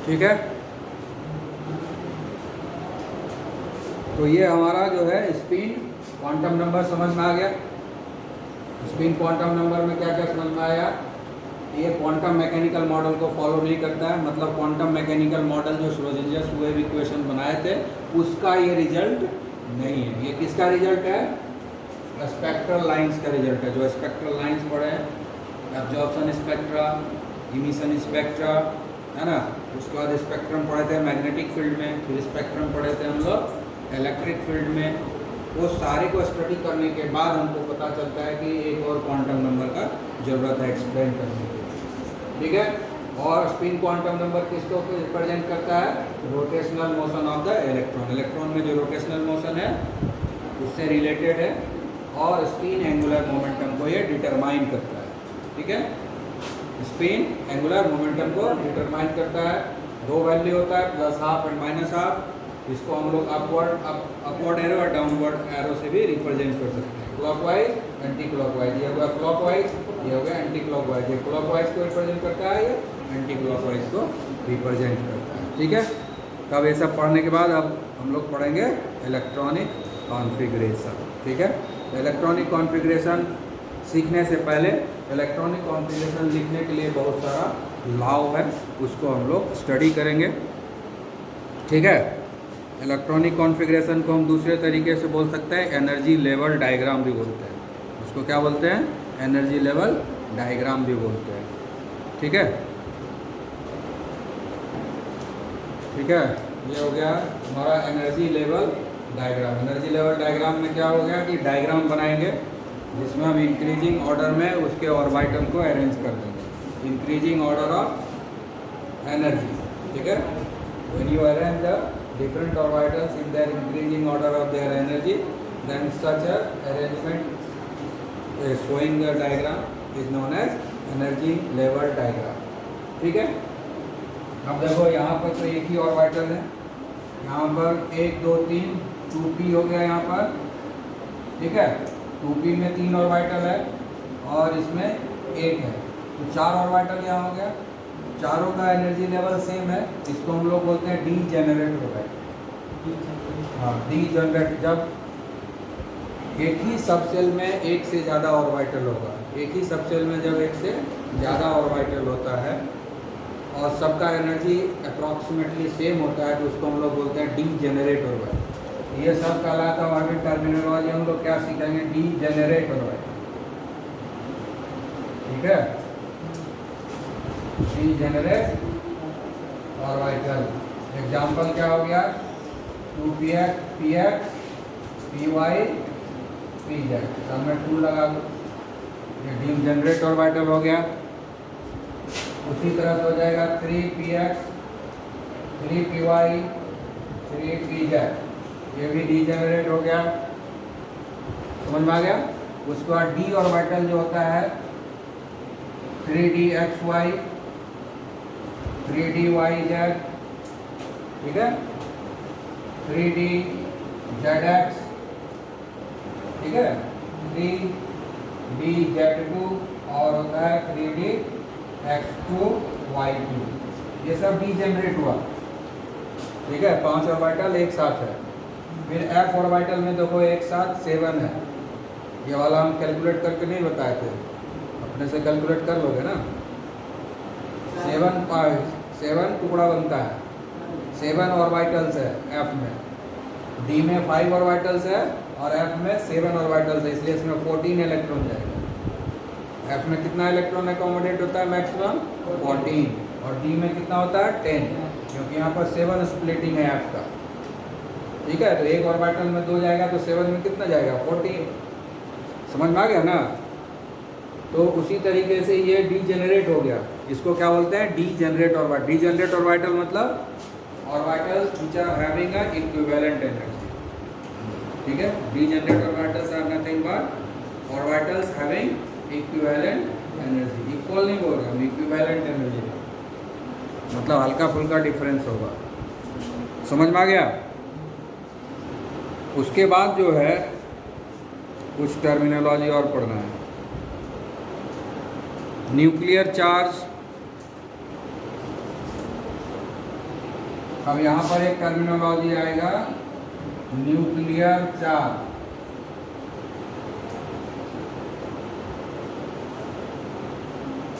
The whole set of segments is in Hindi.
ठीक है। तो ये हमारा जो है स्पिन क्वांटम नंबर समझ में आ गया। स्पिन क्वांटम नंबर में क्या क्या समझ में आया? ये क्वांटम मैकेनिकल मॉडल को फॉलो नहीं करता है, मतलब क्वांटम मैकेनिकल मॉडल जो श्रोडिंगर वेव इक्वेशन बनाए थे उसका ये रिजल्ट नहीं है। ये किसका रिजल्ट है? स्पेक्ट्रल लाइंस का रिजल्ट है। जो स्पेक्ट्रल लाइंस पढ़े हैं, एब्जॉर्प्शन स्पेक्ट्रा, इमिशन स्पेक्ट्रा, है ना। उसके बाद स्पेक्ट्रम पढ़े थे मैग्नेटिक फील्ड में, फिर स्पेक्ट्रम पढ़े थे हम लोग इलेक्ट्रिक फील्ड में। वो सारे को स्टडी करने के बाद हमको पता चलता है कि एक और क्वांटम नंबर का ज़रूरत है एक्सप्लेन करने के लिए, ठीक है। और स्पिन क्वांटम नंबर किसको रिप्रेजेंट करता है? Rotational motion of the electron. Electron में जो रोटेशनल मोशन है उससे रिलेटेड है, और स्पिन एंगुलर मोमेंटम को ये डिटरमाइन करता है, ठीक है। स्पिन एंगुलर मोमेंटम को डिटरमाइन करता है। दो वैल्यू होता है, plus half and minus half. इसको हम लोग अपवर्ड एरो और डाउनवर्ड एरो से भी रिप्रेजेंट कर सकते हैं। Clockwise, anti clockwise. ये हो गया क्लॉकवाइज, ये हो गया एंटी क्लॉकवाइज। ये क्लॉकवाइज को रिप्रेजेंट करता है, ये एंटी क्लॉकवाइज को रिप्रेजेंट करता है, ठीक है। तब ये सब पढ़ने के बाद अब हम लोग पढ़ेंगे इलेक्ट्रॉनिक कॉन्फ़िगरेशन, ठीक है। इलेक्ट्रॉनिक कॉन्फ़िगरेशन सीखने से पहले इलेक्ट्रॉनिक कॉन्फ़िगरेशन लिखने के लिए बहुत सारा लॉ है, उसको हम लोग स्टडी करेंगे, ठीक है। इलेक्ट्रॉनिक कॉन्फ़िगरेशन को हम दूसरे तरीके से बोल सकते हैं एनर्जी लेवल डायग्राम भी बोलते हैं। उसको क्या बोलते हैं? एनर्जी लेवल डायग्राम भी बोलते हैं, ठीक है। ठीक है, ये हो गया हमारा energy level diagram. Energy level diagram में क्या हो गया कि डायग्राम बनाएंगे जिसमें हम इंक्रीजिंग ऑर्डर में उसके ऑर्बिटल को अरेंज कर देंगे। इंक्रीजिंग ऑर्डर ऑफ एनर्जी, ठीक है। When you arrange the different orbitals in their increasing order of their energy, then such a arrangement showing the diagram is known as energy level diagram, ठीक है। अब देखो यहाँ पर तो एक ही ऑर्बिटल है, यहाँ पर 1 2 3 2p हो गया यहाँ पर, ठीक है। 2p में 3 ऑर्बिटल है और इसमें 1 है, तो 4 ऑर्बिटल यहाँ हो गया। चारों का एनर्जी लेवल सेम है, इसको हम लोग बोलते हैं डी जनरेट होगा। हाँ, डी जनरेट, जब एक ही सबसेल में एक से ज़्यादा ऑर्बिटल होगा, एक ही सबसेल में जब एक से ज़्यादा ऑर्बिटल होता है और सबका एनर्जी अप्रॉक्सीमेटली सेम होता है, तो उसको हम लोग बोलते हैं डी जनरेट ऑर्बिटल। ये सब कहलाता है, आगे टर्मिनोलॉजी हम लोग क्या सीखेंगे? डी जनरेट ऑर्बिटल, ठीक है। डी जनरेट ऑर्बिटल एग्जाम्पल क्या हो गया? 2px, px, py, pz, सब में 2 लगा दो, ये डी जनरेट ऑर्बिटल हो गया। उसी तरह से हो जाएगा 3px, 3py, 3pz, ये भी डी जनरेट हो गया, समझ में आ गया। उसके बाद डी ऑर्बिटल जो होता है 3dxy, 3dyz, ठीक है, 3dzx, ठीक है, 3dz2 और होता है 3dx2y2, ये सब डी जनरेट हुआ, ठीक है। 5 ऑर्बिटल एक साथ है। फिर एफ ऑर्बिटल में देखो एक साथ 7 है, ये वाला हम कैलकुलेट करके नहीं बताए थे, अपने से कैलकुलेट कर लोगे ना। 7 टुकड़ा बनता है, 7 ऑर्बिटल्स है एफ में, डी में 5 ऑर्बिटल्स है और एफ में 7 ऑर्बिटल्स है, इसलिए इसमें 14 इलेक्ट्रॉन जाएगा। एफ में कितना इलेक्ट्रॉन एकोमोडेट होता है? मैक्सिमम 14, और डी में कितना होता है? 10, क्योंकि यहाँ पर 7 स्प्लिटिंग है एफ का, ठीक है। तो एक ऑर्बिटल में 2 जाएगा तो 7 में कितना जाएगा? 14, समझ में आ गया ना। तो उसी तरीके से ये डी जनरेट हो गया, इसको क्या बोलते हैं? Degenerate orbital. Degenerate orbital मतलब orbitals which are having a equivalent energy, ठीक है। Degenerate orbitals are nothing but orbitals having equivalent energy. Equal नहीं बोल रहा हूँ, इक्विवेलेंट एनर्जी मतलब हल्का फुल्का डिफरेंस होगा, समझ में आ गया। उसके बाद जो है कुछ टर्मिनोलॉजी और पढ़ना है। न्यूक्लियर चार्ज, अब यहाँ पर एक टर्मिनोलॉजी आएगा nuclear charge.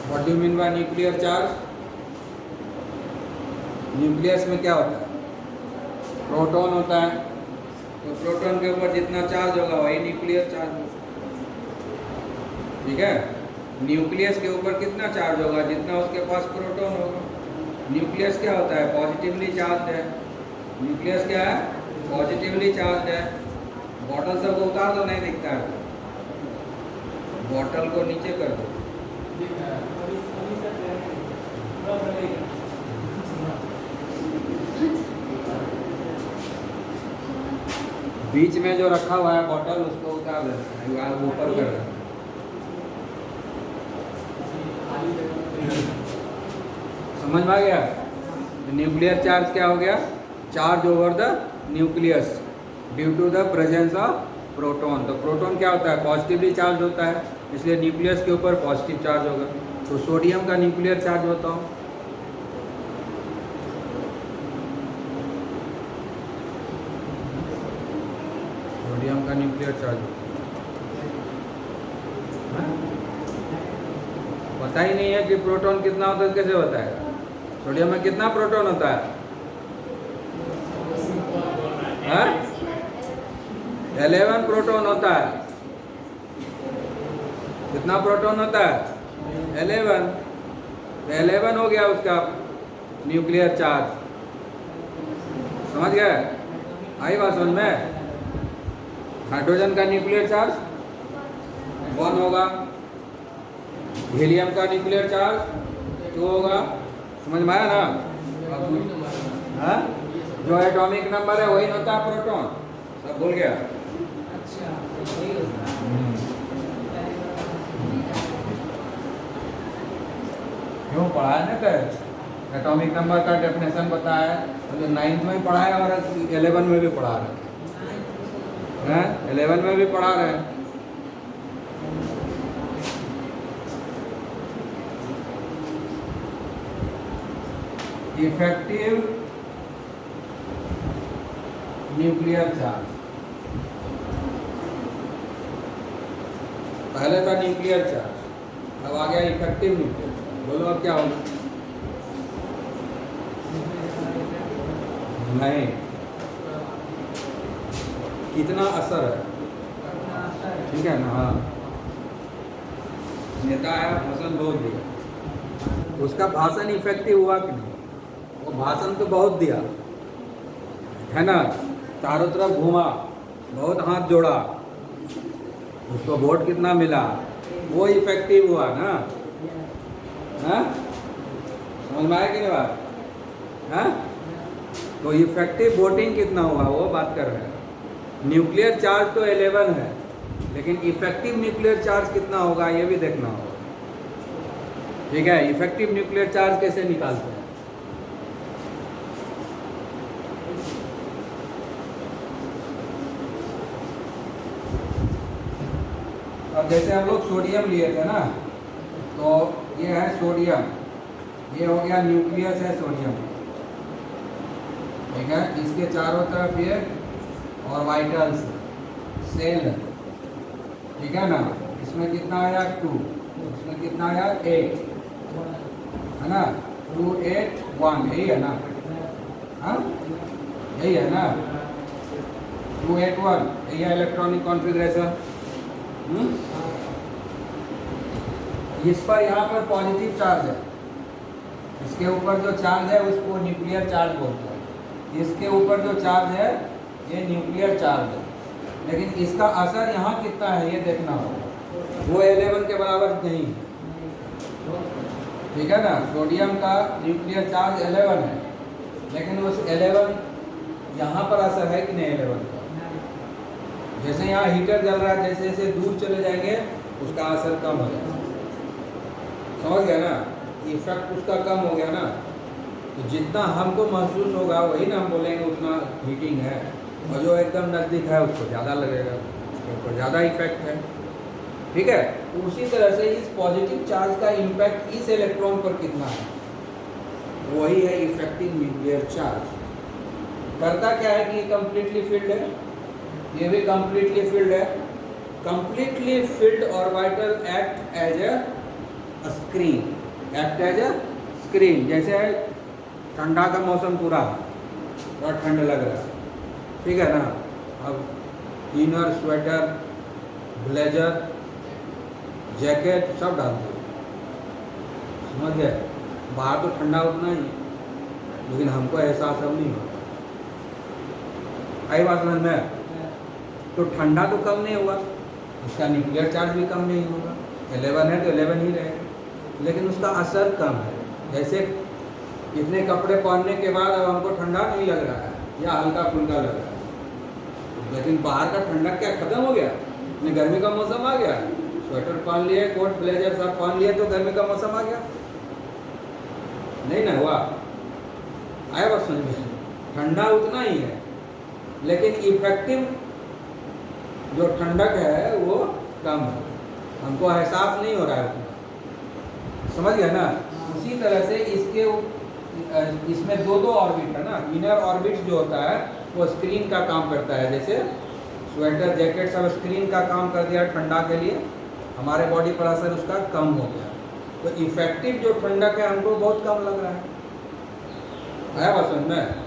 What do you mean by nuclear charge? Nucleus में क्या होता है? प्रोटॉन होता है। तो प्रोटॉन के ऊपर जितना चार्ज होगा वही न्यूक्लियर चार्ज होगा। ठीक है, न्यूक्लियस के ऊपर कितना चार्ज होगा? जितना उसके पास प्रोटॉन होगा। न्यूक्लियस क्या होता है? पॉजिटिवली चार्ज है। न्यूक्लियस क्या है? पॉजिटिवली चार्ज है। बॉटल सबको उतार दो, नहीं दिखता है। बॉटल को नीचे कर दो। बीच में जो रखा हुआ है बॉटल, उसको उतार देना है, ऊपर कर देना। समझ में आ गया? न्यूक्लियर चार्ज क्या हो गया? Charge over the nucleus due to the presence of proton. तो प्रोटॉन क्या होता है? पॉजिटिवली चार्ज होता है, इसलिए न्यूक्लियस के ऊपर पॉजिटिव चार्ज होगा। तो सोडियम का न्यूक्लियर चार्ज बताओ। सोडियम का न्यूक्लियर चार्ज पता ही नहीं है कि प्रोटॉन कितना होता है, कैसे बताएगा? सोडियम में कितना प्रोटॉन होता है? 11 प्रोटॉन होता है। कितना प्रोटॉन होता है? 11। तो 11 हो गया उसका न्यूक्लियर चार्ज। समझ गए? आई बात समझ में? हाइड्रोजन का न्यूक्लियर चार्ज 1 होगा। हीलियम का न्यूक्लियर चार्ज 2 होगा। समझ में आया ना? हाँ, जो एटॉमिक नंबर है वही होता है प्रोटॉन। सब भूल गया? क्यों पढ़ाया ना? कर एटॉमिक नंबर का डेफिनेशन बताया है, तो 9th में भी पढ़ाया और 11 में भी पढ़ा रहे हैं। 11 में भी पढ़ा रहे हैं। Effective nuclear charge. पहले था न्यूक्लियर चार्ज, अब आ गया इफेक्टिव न्यूक्लियर। बोलो अब क्या होगा? नहीं, कितना असर है। ठीक है ना? हाँ, नेता आया, भाषण बोल दिया, उसका भाषण इफेक्टिव हुआ कि नहीं? वो भाषण तो बहुत दिया है ना, चारों तरफ घूमा, बहुत हाथ जोड़ा, उसको वोट कितना मिला? वो इफेक्टिव हुआ ना? हाँ, समझ में आया कि नहीं बात? हाँ, तो इफेक्टिव वोटिंग कितना हुआ वो बात कर रहे हैं। न्यूक्लियर चार्ज तो 11 है, लेकिन इफेक्टिव न्यूक्लियर चार्ज कितना होगा ये भी देखना होगा। ठीक है, इफेक्टिव न्यूक्लियर चार्ज कैसे निकालते हैं? अब जैसे हम लोग सोडियम लिए थे ना, तो ये है सोडियम, ये हो गया न्यूक्लियस है सोडियम। ठीक है, इसके चारों तरफ ये ऑर्बिटल्स सेल है। ठीक है ना? इसमें कितना आया? 2, इसमें कितना आया? 8, है ना? 2 8 1, यही है ना? हाँ, यही है ना? 2 8 1, यही है इलेक्ट्रॉनिक कॉन्फ़िगरेशन। इस पर यहाँ पर पॉजिटिव चार्ज है, इसके ऊपर जो चार्ज है उसको न्यूक्लियर चार्ज बोलते हैं। इसके ऊपर जो चार्ज है ये न्यूक्लियर चार्ज है, लेकिन इसका असर यहाँ कितना है ये देखना होगा। वो 11 के बराबर नहीं है। ठीक है ना? सोडियम का न्यूक्लियर चार्ज 11 है, लेकिन उस 11 यहाँ पर असर है कि नहीं 11 का? जैसे यहाँ हीटर जल रहा है, जैसे जैसे दूर चले जाएंगे उसका असर कम हो जाएगा। समझ गया ना? इफेक्ट उसका कम हो गया ना। तो जितना हमको महसूस होगा वही ना हम बोलेंगे उतना हीटिंग है, और जो एकदम नज़दीक है उसको ज़्यादा लगेगा, उसके ऊपर ज़्यादा इफेक्ट है। ठीक है? तो उसी तरह से इस पॉजिटिव चार्ज का इम्पैक्ट इस इलेक्ट्रॉन पर कितना है, वही है इफेक्टिव न्यूक्लियर चार्ज। करता क्या है कि ये कम्प्लीटली फिल्ड है, ये भी कम्प्लीटली फिल्ड है। Completely filled orbital act as a screen, act as a screen. जैसे ठंडा का मौसम पूरा और ठंड लग रहा है, ठीक है ना। अब इनर, स्वेटर, ब्लेजर, जैकेट सब डालते हो, समझ गए। बाहर तो ठंडा उतना ही, लेकिन हमको एहसास अब नहीं होता। आई बात समझ में। तो ठंडा तो कम नहीं हुआ, उसका न्यूक्लियर चार्ज भी कम नहीं होगा। 11 है तो 11 ही रहेगा, लेकिन उसका असर कम है। जैसे इतने कपड़े पहनने के बाद अब हमको ठंडा नहीं लग रहा है या हल्का फुल्का लग रहा है, लेकिन बाहर का ठंडक क्या खत्म हो गया? गर्मी का मौसम आ गया, स्वेटर पहन लिए, कोट ब्लेजर सब पहन लिए, तो गर्मी का मौसम आ गया। नहीं ना हुआ? आया बस समझ में। ठंडा उतना ही है, लेकिन इफेक्टिव जो ठंडक है वो कम है, हमको एहसास नहीं हो रहा है उतना, समझ गया ना। उसी तरह से इसमें दो ऑर्बिट है ना। इनर ऑर्बिट जो होता है वो स्क्रीन का काम करता है। जैसे स्वेटर, जैकेट सब स्क्रीन का काम कर दिया ठंडा के लिए, हमारे बॉडी पर असर उसका कम हो गया। तो इफेक्टिव जो ठंडक है हमको बहुत कम लग रहा है। आया बात समझ में।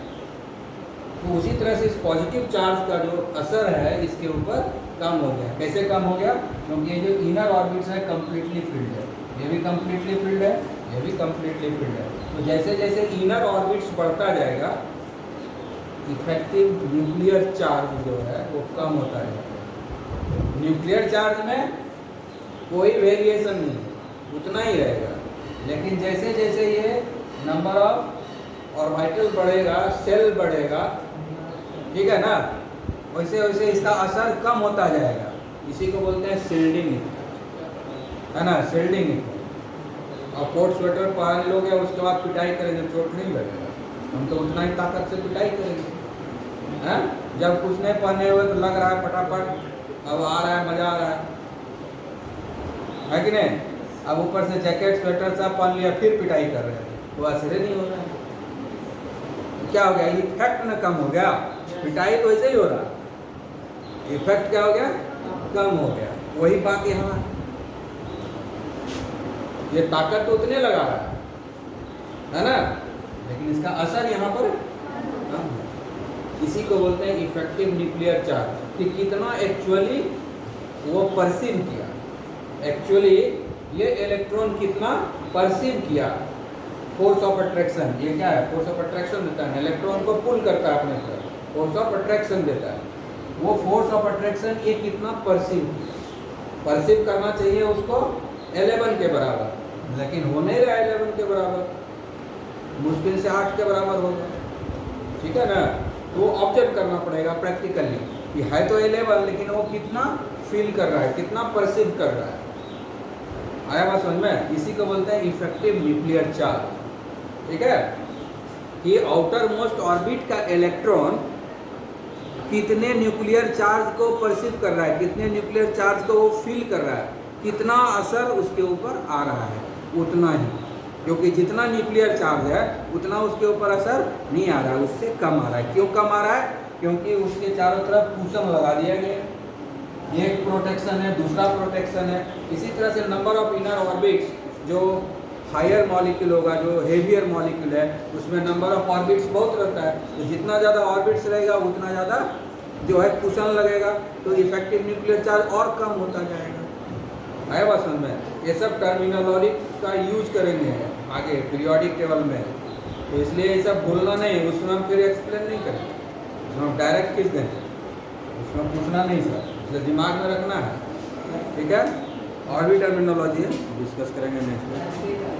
तो उसी तरह से इस पॉजिटिव चार्ज का जो असर है इसके ऊपर कम हो गया। कैसे कम हो गया? क्योंकि ये जो इनर ऑर्बिट्स है कम्प्लीटली फिल्ड है, ये भी कम्प्लीटली फिल्ड है, ये भी कम्प्लीटली फिल्ड है। तो जैसे जैसे इनर ऑर्बिट्स बढ़ता जाएगा, इफेक्टिव न्यूक्लियर चार्ज जो है वो कम होता जाएगा। न्यूक्लियर चार्ज में कोई वेरिएशन नहीं, उतना ही रहेगा। लेकिन जैसे जैसे ये नंबर ऑफ ऑर्बिटल बढ़ेगा, सेल बढ़ेगा, ठीक है ना, वैसे वैसे इसका असर कम होता जाएगा। इसी को बोलते हैं शिल्डिंग इफेक्ट, है ना, शिल्डिंग इफेक्ट। और कोट स्वेटर पहन लोगे उसके बाद पिटाई करेंगे, चोट नहीं लगेगा, हम तो उतना ही ताकत से पिटाई करेंगे, हैं। जब कुछ नहीं पहने हुए तो लग रहा है फटाफट, अब आ रहा है, मज़ा आ रहा है कि नहीं। अब ऊपर से जैकेट, स्वेटर सब पहन लिया, फिर पिटाई कर रहे हैं, तो असर नहीं हो रहा है। क्या हो गया? इफेक्ट ना कम हो गया, पिटाई तो ऐसे ही हो रहा, इफेक्ट क्या हो गया? कम हो गया। वही बात यहाँ, ये ताकत तो उतने लगा रहा है ना, लेकिन इसका असर यहाँ पर कम है। इसी को बोलते हैं इफेक्टिव न्यूक्लियर चार्ज, कि कितना एक्चुअली वो परसीव किया, एक्चुअली ये इलेक्ट्रॉन कितना परसीव किया। फोर्स ऑफ अट्रैक्शन, ये क्या है? फोर्स ऑफ अट्रैक्शन देता है, इलेक्ट्रॉन को पुल करता है अपने तरफ, फोर्स ऑफ अट्रैक्शन देता है। वो फोर्स ऑफ अट्रैक्शन ये कितना परसीव किया, परसीव करना चाहिए उसको 11 के बराबर, लेकिन हो नहीं रहा 11 के बराबर, मुश्किल से 8 के बराबर होगा, ठीक है ना। तो ऑब्जर्व करना पड़ेगा प्रैक्टिकली कि है तो 11, लेकिन वो कितना फील कर रहा है, कितना परसीव कर रहा है। आया बात समझ में। इसी को बोलते हैं इफेक्टिव न्यूक्लियर चार्ज, ठीक है। कि आउटर मोस्ट ऑर्बिट का इलेक्ट्रॉन कितने न्यूक्लियर चार्ज को परसीव कर रहा है, कितने न्यूक्लियर चार्ज को वो फील कर रहा है, कितना असर उसके ऊपर आ रहा है, उतना ही। क्योंकि जितना न्यूक्लियर चार्ज है उतना उसके ऊपर असर नहीं आ रहा है, उससे कम आ रहा है। क्यों कम आ रहा है? क्योंकि उसके चारों तरफ कुशन लगा दिया गया है, एक प्रोटेक्शन है, दूसरा प्रोटेक्शन है। इसी तरह से नंबर ऑफ इनर ऑर्बिट्स, जो हायर मॉलिक्यूल होगा, जो हेवियर मॉलिक्यूल है, उसमें नंबर ऑफ ऑर्बिट्स बहुत रहता है। तो जितना ज़्यादा ऑर्बिट्स रहेगा उतना ज़्यादा जो है कुशन लगेगा, तो इफेक्टिव न्यूक्लियर चार्ज और कम होता जाएगा। आया बात समझ में। ये सब टर्मिनोलॉजी का यूज करेंगे आगे पीरियोडिक टेबल में, तो इसलिए ये सब भूलना नहीं, उसमें हम फिर एक्सप्लेन नहीं करेंगे, उसमें हम डायरेक्ट खींच देंगे, उसमें पूछना नहीं सर, इसलिए दिमाग में रखना है, ठीक है। और भी टर्मिनोलॉजी है, डिस्कस करेंगे नेक्स्ट में।